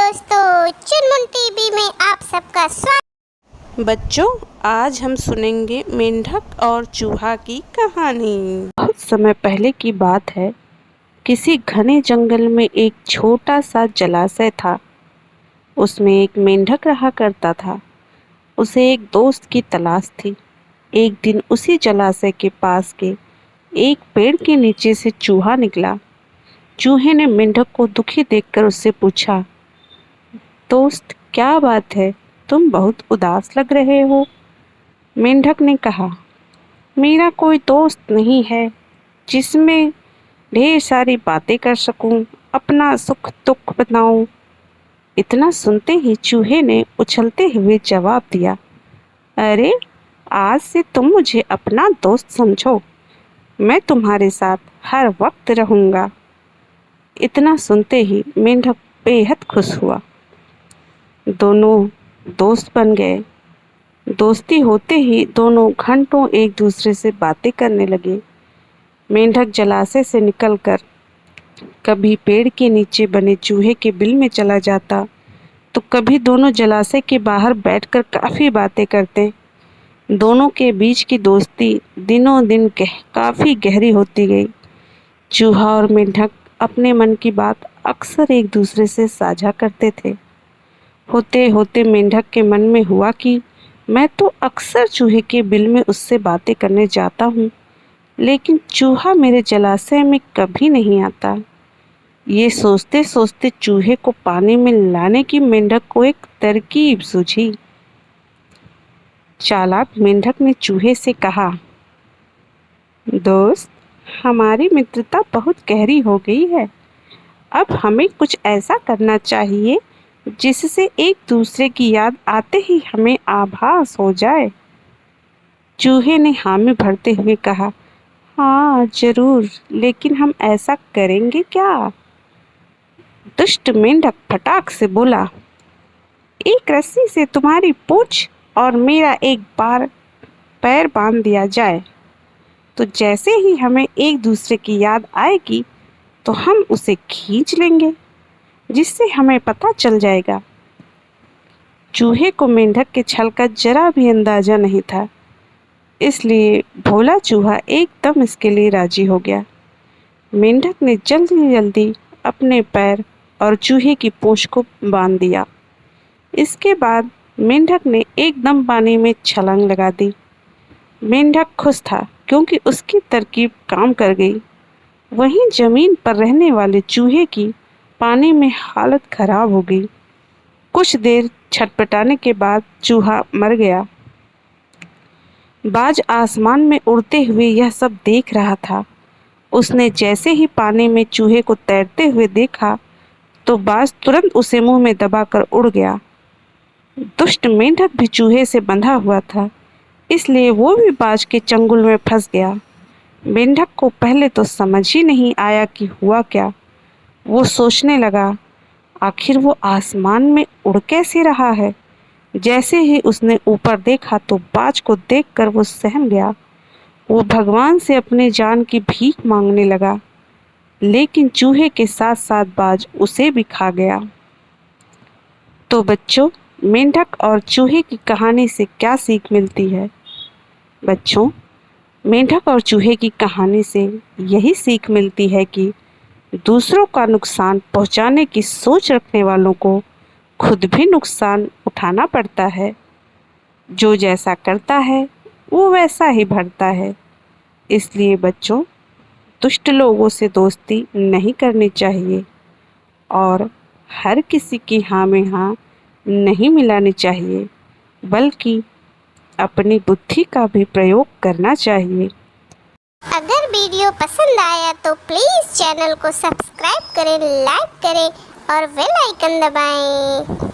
दोस्तों, चुनमुन टीवी में आप सबका स्वागत। बच्चों, आज हम सुनेंगे मेंढक और चूहा की कहानी। बहुत समय पहले की बात है। किसी घने जंगल में एक छोटा सा जलाशय था। उसमें एक मेंढक रहा करता था। उसे एक दोस्त की तलाश थी। एक दिन उसी जलाशय के पास के एक पेड़ के नीचे से चूहा निकला। चूहे ने मेंढक को दुखी देखकर उससे पूछा, दोस्त, क्या बात है? तुम बहुत उदास लग रहे हो। मेंढक ने कहा, मेरा कोई दोस्त नहीं है जिसमें ढेर सारी बातें कर सकूं, अपना सुख दुख बताऊं। इतना सुनते ही चूहे ने उछलते हुए जवाब दिया, अरे, आज से तुम मुझे अपना दोस्त समझो। मैं तुम्हारे साथ हर वक्त रहूंगा। इतना सुनते ही मेंढक बेहद खुश हुआ। दोनों दोस्त बन गए। दोस्ती होते ही दोनों घंटों एक दूसरे से बातें करने लगे। मेंढक जलाशय से निकलकर कभी पेड़ के नीचे बने चूहे के बिल में चला जाता, तो कभी दोनों जलाशय के बाहर बैठकर काफ़ी बातें करते। दोनों के बीच की दोस्ती दिनों दिन काफ़ी गहरी होती गई। चूहा और मेंढक अपने मन की बात अक्सर एक दूसरे से साझा करते थे। होते होते मेंढक के मन में हुआ कि मैं तो अक्सर चूहे के बिल में उससे बातें करने जाता हूँ, लेकिन चूहा मेरे जलाशय में कभी नहीं आता। ये सोचते सोचते चूहे को पानी में लाने की मेंढक को एक तरकीब सूझी। चालाक मेंढक ने चूहे से कहा, दोस्त, हमारी मित्रता बहुत गहरी हो गई है। अब हमें कुछ ऐसा करना चाहिए जिससे एक दूसरे की याद आते ही हमें आभास हो जाए। चूहे ने हामी भरते हुए कहा, हाँ जरूर, लेकिन हम ऐसा करेंगे क्या? दुष्ट मेंढक फटाक से बोला, एक रस्सी से तुम्हारी पूंछ और मेरा एक बार पैर बांध दिया जाए, तो जैसे ही हमें एक दूसरे की याद आएगी तो हम उसे खींच लेंगे, जिससे हमें पता चल जाएगा। चूहे को मेंढक के छल का जरा भी अंदाजा नहीं था, इसलिए भोला चूहा एकदम इसके लिए राजी हो गया। मेंढक ने जल्दी जल्दी अपने पैर और चूहे की पूंछ को बांध दिया। इसके बाद मेंढक ने एकदम पानी में छलांग लगा दी। मेंढक खुश था क्योंकि उसकी तरकीब काम कर गई। वहीं जमीन पर रहने वाले चूहे की पानी में हालत खराब हो गई। कुछ देर छटपटाने के बाद चूहा मर गया। बाज आसमान में उड़ते हुए यह सब देख रहा था। उसने जैसे ही पानी में चूहे को तैरते हुए देखा, तो बाज तुरंत उसे मुंह में दबाकर उड़ गया। दुष्ट मेंढक भी चूहे से बंधा हुआ था, इसलिए वो भी बाज के चंगुल में फंस गया। मेंढक को पहले तो समझ ही नहीं आया कि हुआ क्या। वो सोचने लगा, आखिर वो आसमान में उड़ कैसे रहा है। जैसे ही उसने ऊपर देखा तो बाज को देखकर वो सहम गया। वो भगवान से अपनी जान की भीख मांगने लगा, लेकिन चूहे के साथ साथ बाज उसे भी खा गया। तो बच्चों, मेंढक और चूहे की कहानी से क्या सीख मिलती है? बच्चों, मेंढक और चूहे की कहानी से यही सीख मिलती है कि दूसरों का नुकसान पहुंचाने की सोच रखने वालों को खुद भी नुकसान उठाना पड़ता है। जो जैसा करता है वो वैसा ही भरता है। इसलिए बच्चों, दुष्ट लोगों से दोस्ती नहीं करनी चाहिए और हर किसी की हाँ में हाँ नहीं मिलानी चाहिए, बल्कि अपनी बुद्धि का भी प्रयोग करना चाहिए। अगर वीडियो पसंद आया तो प्लीज़ चैनल को सब्सक्राइब करें, लाइक करें और बेल आइकन दबाएं।